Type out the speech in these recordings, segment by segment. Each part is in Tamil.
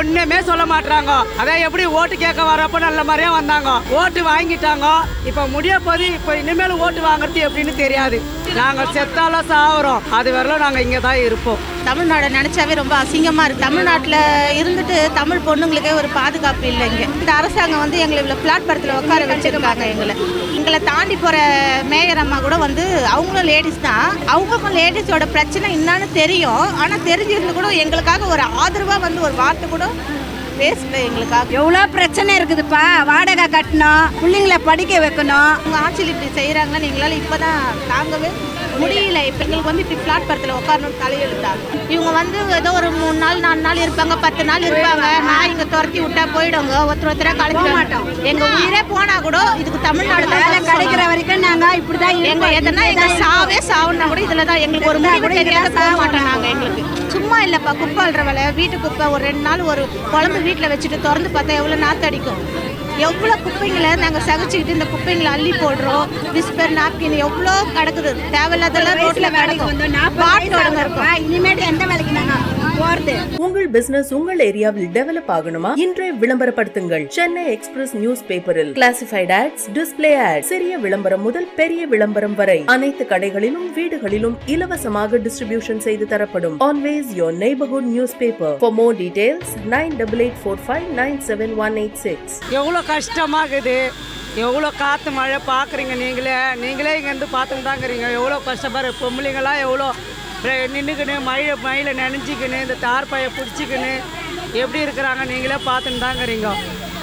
ஒண்ணுமே சொல்ல மாட்டாங்க. அதான் எப்படி ஓட்டு கேட்க வரப்ப நல்ல மாதிரியா வந்தாங்க, ஓட்டு வாங்கிட்டாங்க. இப்ப முடிய போது இப்ப இனிமேல் ஓட்டு வாங்குறது எப்படின்னு தெரியாது. நாங்க செத்தாலும் சாவுறோம், அது வரல நாங்க இங்க தான் இருப்போம். தமிழ்நாடு நினைச்சாவே ரொம்ப அசிங்கமா இருக்கு. தமிழ்நாட்டில் இருந்துட்டு தமிழ் பொண்ணுங்களுக்கே ஒரு பாதுகாப்பு இல்லை. இங்கே இந்த அரசாங்கம் வந்து எங்களை இவ்வளோ பிளாட்பாரத்தில் உட்கார வச்சிருக்காங்க. எங்களை தாண்டி போகிற மேயர் அம்மா கூட வந்து அவங்களும் லேடிஸ் தான். அவங்களுக்கும் லேடிஸோட பிரச்சனை என்னன்னு தெரியும். ஆனால் தெரிஞ்சிருந்து கூட எங்களுக்காக ஒரு ஆதரவாக வந்து ஒரு வார்த்தை கூட பேசல. எங்களுக்காக எவ்வளோ பிரச்சனை இருக்குதுப்பா. வாடகை கட்டணும், பிள்ளைங்களை படிக்க வைக்கணும். உங்கள் ஆட்சியில் இப்படி செய்கிறாங்கன்னா நீங்களால இப்போ தான் தாங்கவே முடியல. இப்போ எங்களுக்கு வந்து இப்படி பிளாட்பாரத்தில் உட்காரணும் தலையெழுத்தாங்க. இவங்க வந்து ஏதோ ஒரு 3 நாள் 4 நாள் இருப்பாங்க, 10 நாள் இருப்பாங்க. நான் இங்கே துரத்தி விட்டா போயிடுங்க. ஒருத்தராக கழிக்க மாட்டோம். எங்கள் உயிரே போனால் கூட இதுக்கு தமிழ்நாடு தான் கிடைக்கிற வரைக்கும் நாங்கள் இப்படி தான் எங்கள் எதனா எங்கள் சாவே சாவுன்னா கூட இதில் தான் எங்களுக்கு ஒரு முடிவு தெரியாத போக மாட்டோம். நாங்கள் எங்களுக்கு சும்மா இல்லைப்பா, குப்பை அள்ளுற வேலை, வீட்டு குப்பை ஒரு 2 நாள் ஒரு குழம்பு வீட்டில் வச்சுட்டு திறந்து பார்த்தா எவ்வளோ நாத்தடிக்கும். எவ்வளோ குப்பைங்களை நாங்கள் சகிச்சுக்கிட்டு இந்த குப்பைங்களை அள்ளி போடுறோம். விஸ்பர் நாப்கின் எவ்வளோ கிடக்குது, தேவையில்லாதெல்லாம் ரோட்டில் கிடக்கும். இனிமேட்டு எந்த வேலைக்கு நாங்கள் போகிறது? உங்கள் பிசினஸ் உங்கள் ஏரியாவில் டெவலப் ஆகணுமா? இன்றைய விளம்பரப்படுத்துங்கள். சென்னை எக்ஸ்பிரஸ் நியூஸ் பேப்பரில் கிளாசிஃபைட் ஆட்ஸ், டிஸ்பிளே ஆட்ஸ், சிறிய விளம்பரம் முதல் பெரிய விளம்பரம் வரை அனைத்து கடைகளிலும் வீடுகளிலும் இலவசமாக டிஸ்ட்ரிபியூஷன் செய்து தரப்படும். Always your neighborhood newspaper. For more details 9884597186. எவ்வளோ கஷ்டமாகுது, எவ்வளோ காற்று மழை பார்க்குறீங்க. நீங்களே இங்கேருந்து பார்த்துன்னு தாங்கிறீங்க. எவ்வளோ கஷ்டப்படுற பொம்பளைங்களாம் எவ்வளோ நின்றுக்கின்னு மழையில் நனைஞ்சிக்கின்னு இந்த தார்பாயை பிடிச்சிக்கின்னு எப்படி இருக்கிறாங்க நீங்களே பார்த்துன்னு தாங்கிறீங்க.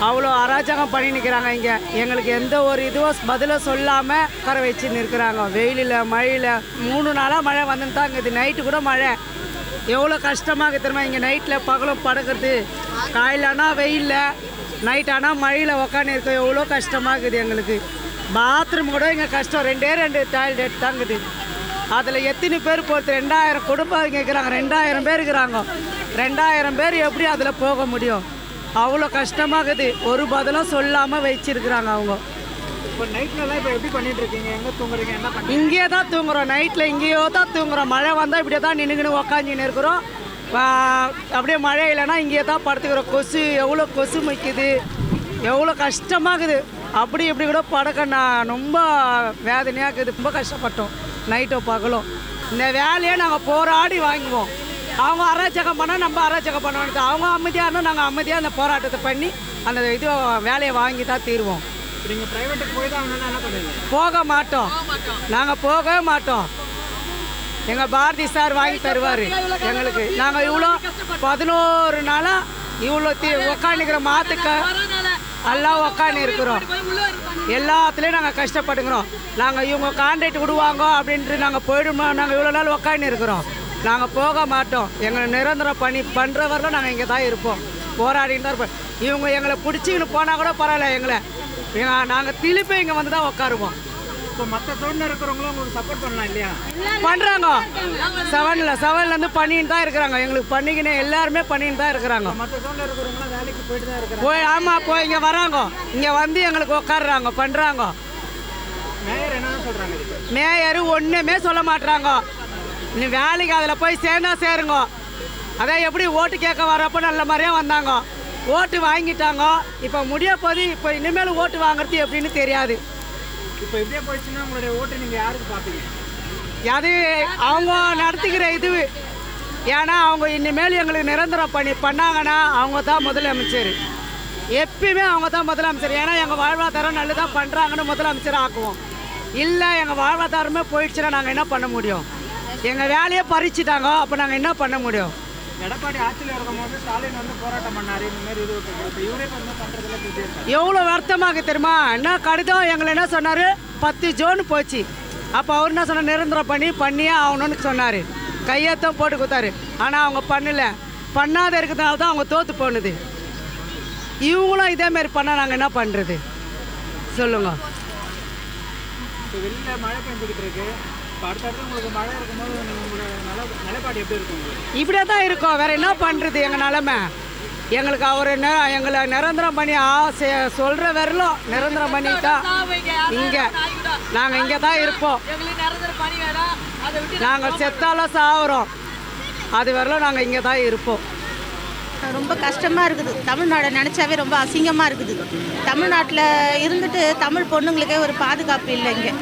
அவ்வளோ அராஜகம் பண்ணி நிற்கிறாங்க. இங்கே எங்களுக்கு எந்த ஒரு இதுவும் பதிலை சொல்லாமல் உட்கார வச்சுன்னு இருக்கிறாங்க. வெயிலில் மழையில் 3 நாளாக மழை வந்துன்னு தாங்குது. நைட்டு கூட மழை. எவ்வளோ கஷ்டமாக தெரியுமா? இங்கே நைட்டில் பகலும் படுக்கிறது, காலையிலனா வெயிலில், நைட் ஆனால் மழையில் உக்காந்து இருக்க எவ்வளோ கஷ்டமாகுது எங்களுக்கு. பாத்ரூம் கூட இங்கே கஷ்டம். 2 டாய்லெட் தாங்குது. அதில் எத்தனை பேர் போகிறது? 2000 குடும்பம் இங்கே இருக்கிறாங்க. 2000 பேர் இருக்கிறாங்க. 2000 பேர் எப்படி அதில் போக முடியும்? அவ்வளோ கஷ்டமாகுது. ஒரு பதிலும் சொல்லாமல் வச்சிருக்கிறாங்க அவங்க. இப்போ நைட்லலாம் இப்போ எப்படி பண்ணிட்டு இருக்கீங்க? எங்கே தூங்குறீங்க? என்ன பண்ணி? இங்கேயே தான் தூங்குறோம். நைட்டில் இங்கேயோ தான் தூங்குறோம். மழை வந்தால் இப்படியே தான் நின்றுக்கின்னு உக்காஞ்சின்னு இருக்கிறோம். அப்படியே மழை இல்லைன்னா இங்கேயே தான் படுத்துக்கிறோம். கொசு எவ்வளோ கொசு மிக்குது, எவ்வளோ கஷ்டமாகுது. அப்படி இப்படி கூட படுக்கண்ணா ரொம்ப வேதனையாக இருக்குது. ரொம்ப கஷ்டப்பட்டோம் நைட்டோ பகலும். இந்த வேலையை நாங்கள் போராடி வாங்குவோம். அவங்க அராஜகம் பண்ணால் நம்ம அராஜகம் பண்ணணும். அவங்க அமைதியாக இருந்தால் நாங்கள் அமைதியாக அந்த போராட்டத்தை பண்ணி அந்த இது வேலையை வாங்கி தான் தீருவோம். நீங்கள் ப்ரைவேட்டுக்கு போய் தான் என்ன பண்ணுவீங்க? போக மாட்டோம், நாங்கள் போகவே மாட்டோம். எங்கள் பாரதி சார் வாங்கி தருவார் எங்களுக்கு. நாங்கள் இவ்வளோ 11 நாளாக இவ்வளோ உக்காந்துக்கிற மாத்துக்க எல்லாம் உக்காந்து இருக்கிறோம். எல்லாத்துலேயும் நாங்கள் கஷ்டப்படுங்கிறோம். நாங்கள் இவங்க கான்ட்ராக்ட் விடுவாங்க அப்படின்ட்டு நாங்கள் போயிடுமா? நாங்கள் இவ்வளோ நாள் உக்காந்து இருக்கிறோம். நாங்கள் போக மாட்டோம். எங்களை நிரந்தரம் பண்ணி பண்ணுறவரெலாம் நாங்கள் இங்கே தான் இருப்போம். போராடின்னு தான் இருப்போம். இவங்க எங்களை பிடிச்சிக்கின்னு போனால் கூட பரவாயில்ல. நாங்கள் திருப்பி இங்கே வந்து தான் உட்காருவோம். இப்போ மற்ற தொழில் இருக்கிறவங்களும் உங்களுக்கு சப்போர்ட் பண்ணலாம் இல்லையா? பண்ணுறாங்க. 7லேருந்து பண்ணின்னு தான் இருக்கிறாங்க. எங்களுக்கு பண்ணிக்கினே எல்லாருமே பண்ணின்னு தான் இருக்கிறாங்க. மற்ற தொழில் இருக்கிறவங்களாம் வேலைக்கு போயிட்டு தான் இருக்கிறாங்க. ஆமாம், இங்கே வராங்க, இங்கே வந்து எங்களுக்கு உட்காடுறாங்க, பண்ணுறாங்க. மேயர் என்ன சொல்கிறாங்க? மேயர் ஒன்றுமே சொல்ல மாட்டாங்க. நீ வேலைக்கு அதில் போய் சேர்ந்தா சேருங்க. அதான் எப்படி ஓட்டு கேட்க வரப்போ நல்ல மாதிரியாக வந்தாங்க, ஓட்டு வாங்கிட்டாங்க. இப்போ முடிய போது இப்போ இனிமேல் ஓட்டு வாங்குறது எப்படின்னு தெரியாது. இப்போ இப்படியே போயிடுச்சுன்னா உங்களுடைய ஓட்டு நீங்கள் யாருக்கு பார்ப்பீங்க? அது அவங்க நடத்துக்கிற இது. ஏன்னா அவங்க இனிமேல் எங்களுக்கு நிரந்தரம் பண்ணாங்கன்னா அவங்க தான் முதலமைச்சர். எப்பயுமே அவங்க தான் முதலமைச்சர். ஏன்னா எங்கள் வாழ்வாதாரம் நல்லதாக பண்ணுறாங்கன்னு முதலமைச்சர் ஆக்குவோம். இல்லை எங்கள் வாழ்வாதாரமே போயிடுச்சுன்னா நாங்கள் என்ன பண்ண முடியும்? எங்கள் வேலையை பறிச்சுட்டாங்க. அப்போ நாங்கள் என்ன பண்ண முடியும்? எடப்பாடி ஆட்சியில் இருக்கும்போது ஸ்டாலின் வந்து போராட்டம் பண்ணார். இந்த மாதிரி இது இவரே வந்து பண்ணுறதுல எவ்வளோ வருத்தமாக தெரியுமா? என்ன கடிதம் எங்களை என்ன சொன்னார்? 10 ஜூன் போச்சு. அப்போ அவர் என்ன சொன்னார்? நிரந்தரம் பண்ணியே ஆகணும்னு சொன்னார். கையெழுத்தும் போட்டு கொடுத்தாரு. ஆனால் அவங்க பண்ணலை. பண்ணாத இருக்கிறதுனால தான் அவங்க தோற்று போனது. இவங்களும் இதேமாரி பண்ணால் நாங்கள் என்ன பண்ணுறது சொல்லுங்கள்? இப்போ வெளியில் மழை பெஞ்சிக்கிட்டு இருக்கு. அடுத்தடுத்து உங்களுக்கு மழை இருக்கும்போது உங்களோட நிலைப்பாடு எப்படி இருக்கும்? இப்படியே தான் இருக்கும். வேறு என்ன பண்ணுறது? எங்கள் நிலமை எங்களுக்கு அவர் எங்களை நிரந்தரம் பண்ணி சொல்கிற வரலும் நிரந்தரம் பண்ணிட்டா இங்கே நாங்கள் இங்கே தான் இருப்போம். நாங்கள் செத்தாலும் சாவுறோம், அது வரலும் நாங்கள் இங்கே தான் இருப்போம். ரொம்ப கஷ்டமாக இருக்குது. தமிழ்நாடை நினச்சாவே ரொம்ப அசிங்கமாக இருக்குது. தமிழ்நாட்டில் இருந்துட்டு தமிழ் பொண்ணுங்களுக்கே ஒரு பாதுகாப்பு இல்லை. இங்கே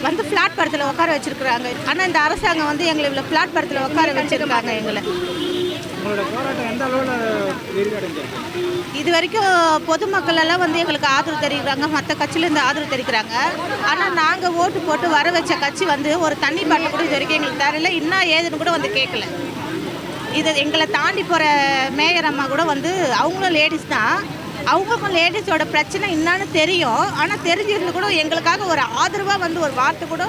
வந்து பிளாட்பாரத்தில் உட்கார வச்சுருக்குறாங்க. ஆனால் இந்த அரசாங்கம் வந்து எங்களை இவ்வளோ பிளாட்பாரத்தில் உட்கார வச்சுருக்காங்க. எங்களை இது வரைக்கும் பொதுமக்கள் எல்லாம் வந்து எங்களுக்கு ஆதரவு தெரிவிக்கிறாங்க, மற்ற கட்சியிலேருந்து ஆதரவு தெரிவிக்கிறாங்க. ஆனால் நாங்கள் ஓட்டு போட்டு வர வச்ச கட்சி வந்து ஒரு தண்ணி பாட்டில் கூட இது வரைக்கும் எங்களுக்கு தரல, இன்னும் ஏதுன்னு கூட வந்து கேட்கல. இது எங்களை தாண்டி போகிற மேயர் அம்மா கூட வந்து அவங்களும் லேடிஸ் தான், அவங்களுக்கும் லேடிஸோட பிரச்சனை என்னான்னு தெரியும். ஆனால் தெரிஞ்சிருந்து கூட எங்களுக்காக ஒரு ஆதரவாக வந்து ஒரு வார்த்தை கூட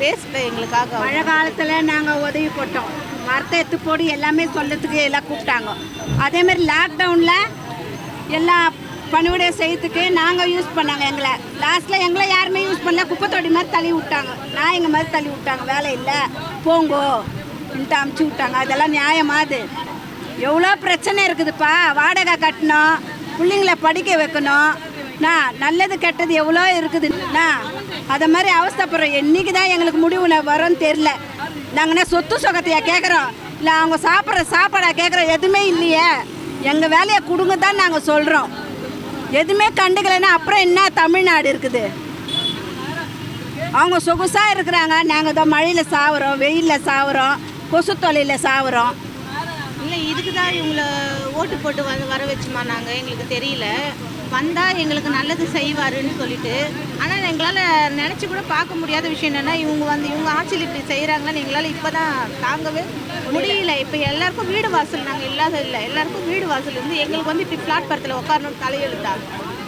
பேசல எங்களுக்காக. மழை காலத்தில் நாங்கள் உதவி போட்டோம், மரத்தை எடுத்து போடு எல்லாமே சொல்லத்துக்கு எல்லாம் கூப்பிட்டாங்க. அதேமாதிரி லாக்டவுனில் எல்லாம் பணிவிடைய செய்யறதுக்கு நாங்கள் யூஸ் பண்ணாங்க. எங்களை லாஸ்ட்டில் எங்களை யாருமே யூஸ் பண்ணல, குப்பை தொட்டி மாதிரி தள்ளி விட்டாங்க, நாயங்க மாதிரி தள்ளி விட்டாங்க. வேலை இல்லை போங்கோ இன்ட்டு அமுச்சு விட்டாங்க. அதெல்லாம் நியாயமா? அது எவ்வளோ பிரச்சனை இருக்குதுப்பா. வாடகை கட்டணும், பிள்ளைங்கள படிக்க வைக்கணும், நல்லது கெட்டது எவ்வளோ இருக்குதுண்ணா. அதை மாதிரி அவஸ்தைப்படுறோம். என்றைக்கு தான் எங்களுக்கு முடிவு வரும்னு தெரில. நாங்கள்னா சொத்து சொகத்தையா கேட்குறோம், இல்லை அவங்க சாப்பிட்ற சாப்பாடா கேட்குறோம்? எதுவுமே இல்லையே. எங்கள் வேலையை கொடுங்க தான் நாங்கள் சொல்கிறோம். எதுவுமே கண்டுக்கலைன்னா அப்புறம் என்ன தமிழ்நாடு இருக்குது? அவங்க சொகுசாக இருக்கிறாங்க, நாங்கள் தான் மழையில் சாவுறோம், வெயிலில் சாவுறோம், கொசு தொலையில் சாவுறோம். இல்லை இதுக்கு தான் இவங்கள ஓட்டு போட்டு வர வச்சுமா நாங்கள், எங்களுக்கு தெரியல. வந்தால் எங்களுக்கு நல்லது செய்வாருன்னு சொல்லிட்டு. ஆனால் எங்களால் நினச்சி கூட பார்க்க முடியாத விஷயம் என்னென்னா, இவங்க ஆட்சியில் இப்படி செய்கிறாங்களான்னு எங்களால் இப்போ தான் தாங்கவே முடியல. இப்போ எல்லாருக்கும் வீடு வாசல் நாங்கள் இல்லாத இல்லை, எல்லாருக்கும் வீடு வாசல் இருந்து எங்களுக்கு வந்து இப்படி பிளாட்பாரத்தில் உட்காரணும் தலையெழுத்தாங்க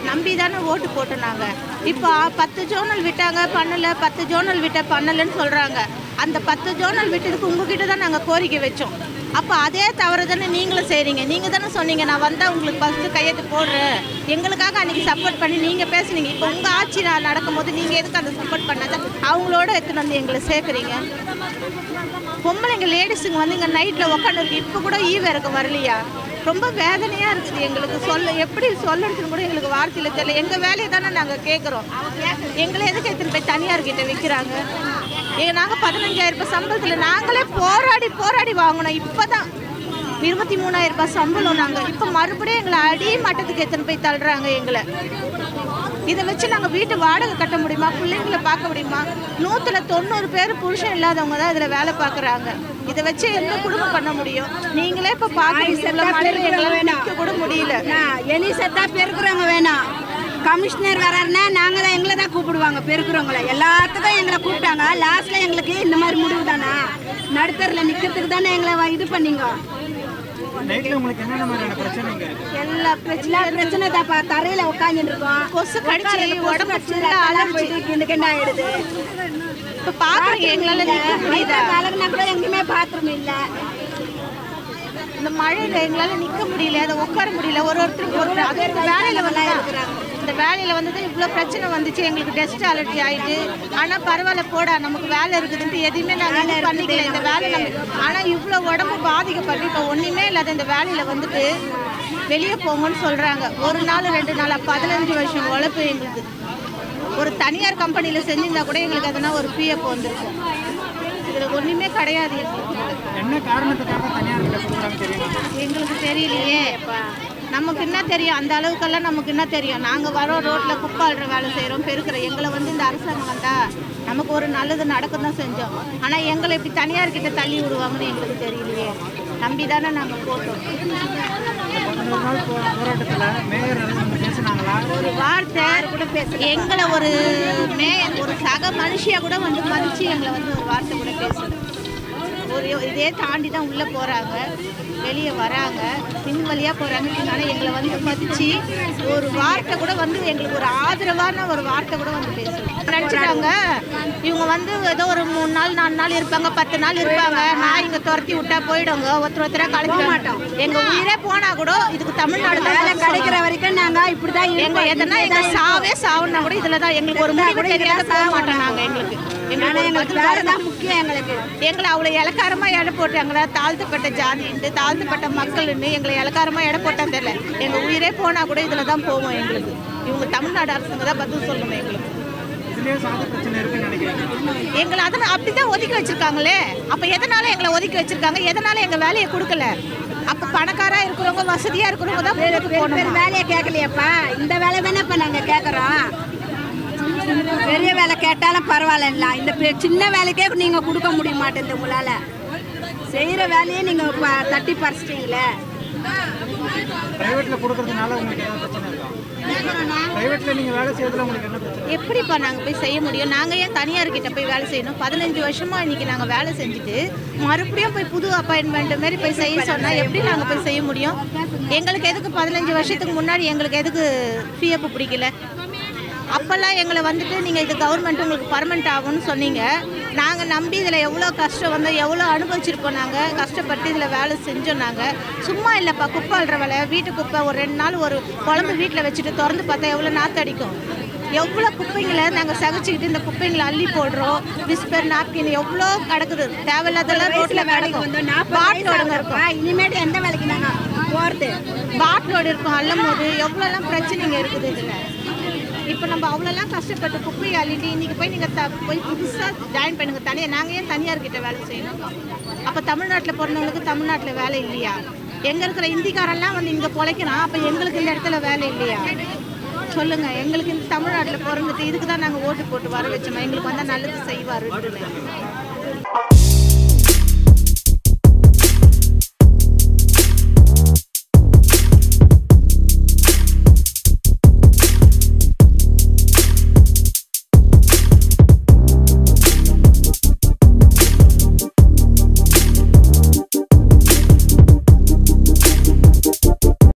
நம்பி தானே ஓட்டு போட்டோம் நாங்கள். இப்போ 10 ஜோனல் விட்டாங்க பண்ணலை, 10 ஜோனல் விட்ட பண்ணலைன்னு சொல்கிறாங்க. அந்த 10 ஜோனல் விட்டதுக்கு உங்ககிட்ட தான் நாங்கள் கோரிக்கை வச்சோம். அப்போ அதே தவறு தானே நீங்களும் செய்கிறீங்க. நீங்கள் தானே சொன்னீங்க நான் வந்தால் உங்களுக்கு ஃபஸ்ட்டு கையெழுத்து போடுறேன், எங்களுக்காக அன்றைக்கி சப்போர்ட் பண்ணி நீங்கள் பேசுனீங்க. இப்போ உங்கள் ஆட்சி நடக்கும்போது நீங்கள் எதுக்கு அந்த சப்போர்ட் பண்ணாத அவங்களோட எடுத்துன்னு வந்து எங்களை சேர்க்குறீங்க? பொம்பளைங்க லேடிஸுங்க வந்து இங்கே நைட்டில் உட்காந்துருக்கு. இப்போ கூட ஈவேருக்கு வரலையா? ரொம்ப வேதனையாக இருக்குது எங்களுக்கு. எப்படி சொல்லணுன்னு கூட எங்களுக்கு வார்த்தையில் தெரியல. எங்கள் வேலையை தானே நாங்கள் கேட்குறோம். எங்களை எதுக்கு எடுத்துன்னு போய் தனியார்கிட்ட வைக்கிறாங்க? நாங்கள் 15,000 ரூபாய் சம்பளத்தில் நாங்களே போராடி வாங்கினோம். இப்போ தான் 23,000 ரூபாய் சம்பளம் நாங்கள். இப்போ மறுபடியும் எங்களை அடி மட்டத்துக்கு எடுத்துன்னு போய் தள்ளுறாங்க எங்களை. இதை வச்சு நாங்கள் வீட்டு வாடகை கட்ட முடியுமா? பிள்ளைங்களை பார்க்க முடியுமா? 190 பேர் புருஷன் இல்லாதவங்க தான் இதில் வேலை பார்க்குறாங்க. இதை வச்சு எந்த குடும்பம் பண்ண முடியும்? நீங்களே இப்போ பார்க்க கூட முடியல. எனி செத்தா பெருக்குறவங்க வேணாம். கமிஷனர் வராருன்னா நாங்கள் தான் எங்களை தான் கூப்பிடுவாங்க. பெருக்குறவங்களை எல்லாத்துக்கும் எங்களை கூப்பிட்டாங்க. லாஸ்ட்டில் எங்களுக்கு இந்த மாதிரி முடிவு தானா? நடுத்தரில் நிற்கிறதுக்கு தானே எங்களை இது பண்ணீங்க. எல்லா பிரச்சனை தான்ப்பா. தரையில உட்காந்துட்டு இருக்கோம், கொசு கடிச்சு உடம்பு ஆயிடுது. இப்போ பாக்குறீங்க எங்களால கலகுனா கூட எங்கேயுமே பாத்ரூம் இல்லை. இந்த மழையில எங்களால நிக்க முடியல, அதை உட்கார முடியல. ஒருத்தருக்கு வேலையில வந்து இருக்கிறாங்க. இந்த வேலையில வந்து இவ்வளோ பிரச்சனை வந்துச்சு, எங்களுக்கு டஸ்ட் அலர்ஜி ஆயிட்டு. ஆனால் பரவாயில்ல போடா நமக்கு வேலை இருக்குதுன்ட்டு எதுவுமே நாங்கள் பண்ணிக்கல இந்த வேலை நம்ம. ஆனால் இவ்வளோ உடம்பு பாதிக்கப்பட்டு இப்போ ஒன்றுமே இல்லாத இந்த வேலையில் வந்துட்டு வெளியே போங்கன்னு சொல்கிறாங்க. ஒரு நாள் 2 நாள் 15 வருஷம் உழைப்பு எங்களுக்கு. ஒரு தனியார் கம்பெனியில் செஞ்சிருந்தா கூட எங்களுக்கு அதனால் ஒரு பிஎஃப் வந்துருக்கும். இதில் ஒன்றுமே கிடையாது. எங்களுக்கு தெரியலையே. நமக்கு என்ன தெரியும்? அந்த அளவுக்கெல்லாம் நமக்கு என்ன தெரியும்? நாங்கள் வரோம், ரோட்டில் குப்பை அள்ளுற வேலை செய்கிறோம், பெருக்கிறோம். எங்களை வந்து இந்த அரசாங்கம் வந்தால் நமக்கு ஒரு நல்லது நடக்க தான் செஞ்சோம். ஆனால் எங்களை இப்படி தனியார்கிட்ட தள்ளி விடுவாங்கன்னு எங்களுக்கு தெரியலையே. நம்பி தானே நாங்கள் போட்டோம். ஒரு வார்த்தை கூட பேச எங்களை ஒரு சக மனுஷியாக கூட வந்து மதித்து எங்களை வந்து ஒரு வார்த்தை கூட பேசணும். இதே தாண்டி தான் உள்ளே போகிறாங்க, வெளியே வராங்க, பின் வழியாக போகிறாங்க. ஆனால் எங்களை வந்து மதித்து ஒரு வார்த்தை கூட வந்து எங்களுக்கு ஒரு ஆதரவான ஒரு வார்த்தை கூட வந்து பேசணும். நினச்சிட்டாங்க இவங்க வந்து ஏதோ ஒரு 3 நாள் 4 நாள் இருப்பாங்க, 10 நாள் இருப்பாங்க. நான் இங்கே துரத்தி விட்டா போயிடுங்க, ஒருத்தராக கலைக்க மாட்டோம். எங்கள் உயிரே போனால் கூட இதுக்கு தமிழ்நாடு தான் கிடைக்கிற வரைக்கும் நாங்கள் இப்படி தான் எங்கள் எதனா எங்கள் சாவுன்னா கூட இதில் தான் எங்களுக்கு ஒரு முடிவு தெரியாத போக மாட்டோம். நாங்கள் எங்களுக்கு வேறு தான் முக்கியம். எங்களை அவ்வளோ இலக்காரமாக எடை போட்டாங்களா? தாழ்த்தப்பட்ட ஜாதின்ட்டு, தாழ்த்தப்பட்ட மக்கள்னு எங்களை இலக்காரமாக எடை போட்டான்னு தெரியல. எங்கள் உயிரே போனால் கூட இதில் தான் போவோம். எங்களுக்கு இவங்க தமிழ்நாடு அரசுங்க தான் பதில் சொல்லணும். எங்களை அதனால் அப்படி தான் ஒதுக்கி வச்சுருக்காங்களே. அப்போ எதனால் எங்களை ஒதுக்கி வச்சுருக்காங்க? எதனால் எங்கள் வேலையை கொடுக்கல? அப்போ பணக்காராக இருக்கிறவங்க வசதியாக இருக்கிறவங்க தான் வேலைக்கு போகணும். வேலையை கேட்கலையப்பா, இந்த வேலை தானேப்பா நாங்கள் கேட்குறோம். பெரிய வேலை கேட்டாலும் பரவாயில்ல, இந்த சின்ன வேலைக்கே நீங்கள் கொடுக்க முடிய மாட்டேங்குது. உங்களால் செய்கிற வேலையே நீங்கள் தட்டி பறிச்சிட்டீங்களே. பிரைவேட்ல கொடுக்கறதுனால உங்களுக்கு என்ன பிரச்சனை இருக்கா? பிரைவேட்ல நீங்க வேலை செய்யறதுல உங்களுக்கு என்ன பிரச்சனை? எப்படிப்பா நாங்கள் போய் செய்ய முடியும்? நாங்கள் ஏன் தனியார்கிட்ட போய் வேலை செய்யணும்? 15 வருஷமாக இன்றைக்கி நாங்கள் வேலை செஞ்சுட்டு மறுபடியும் போய் புது அப்பாயின்மெண்ட் மாரி போய் செய்ய சொன்னால் எப்படி நாங்கள் போய் செய்ய முடியும்? எங்களுக்கு எதுக்கு 15 வருஷத்துக்கு முன்னாடி எங்களுக்கு எதுக்கு பிஎஃப் பிடிக்கல? அப்போல்லாம் எங்களை வந்துட்டு நீங்கள் இது கவர்மெண்ட் உங்களுக்கு பர்மனெண்ட் ஆகும்னு சொன்னீங்க. நாங்கள் நம்பி இதில் எவ்வளோ கஷ்டம் வந்து எவ்வளோ அனுபவிச்சிருப்போம். நாங்கள் கஷ்டப்பட்டு இதில் வேலை செஞ்சோம். நாங்கள் சும்மா இல்லைப்பா, குப்பை அள்ளுற வேலை, வீட்டு குப்பை ஒரு 2 நாள் ஒரு குழம்பு வீட்டில் வச்சுட்டு திறந்து பார்த்தா எவ்வளோ நாற்றடிக்கும். எவ்வளோ குப்பைங்களை நாங்கள் சகிச்சுக்கிட்டு இந்த குப்பைங்களை அள்ளி போடுறோம். விஸ்பர் நாப்கின் எவ்வளோ கிடக்குது, தேவையில்லாதெல்லாம் ரோட்டில் கிடக்கும். பாட்டிலோடுங்க இருக்கும், இனிமேட்டு எந்த வேலைக்கு நாங்கள் போகிறது? பாட்டிலோடு இருக்கும் அள்ளும் போது எவ்வளோலாம் பிரச்சனைங்க இருக்குது இதில். இப்போ நம்ம அவ்வளோலாம் கஷ்டப்பட்டு குப்பையை அள்ளிட்டு இன்றைக்கி போய் நீங்கள் போய் புதுசாக ஜாயின் பண்ணுங்கள் தனியாக. நாங்கள் ஏன் தனியார்கிட்ட வேலை செய்யணும்? அப்போ தமிழ்நாட்டில் பிறந்தவங்களுக்கு தமிழ்நாட்டில் வேலை இல்லையா? எங்கே இருக்கிற இந்திக்காரெல்லாம் வந்து இங்கே பிழைக்கிறான், அப்போ எங்களுக்கு இந்த இடத்துல வேலை இல்லையா? சொல்லுங்கள். எங்களுக்கு இந்த தமிழ்நாட்டில் பிறந்துட்டு இதுக்கு தான் நாங்கள் ஓட்டு போட்டு வர வச்சோமா? எங்களுக்கு வந்தால் நல்லது செய்வார்.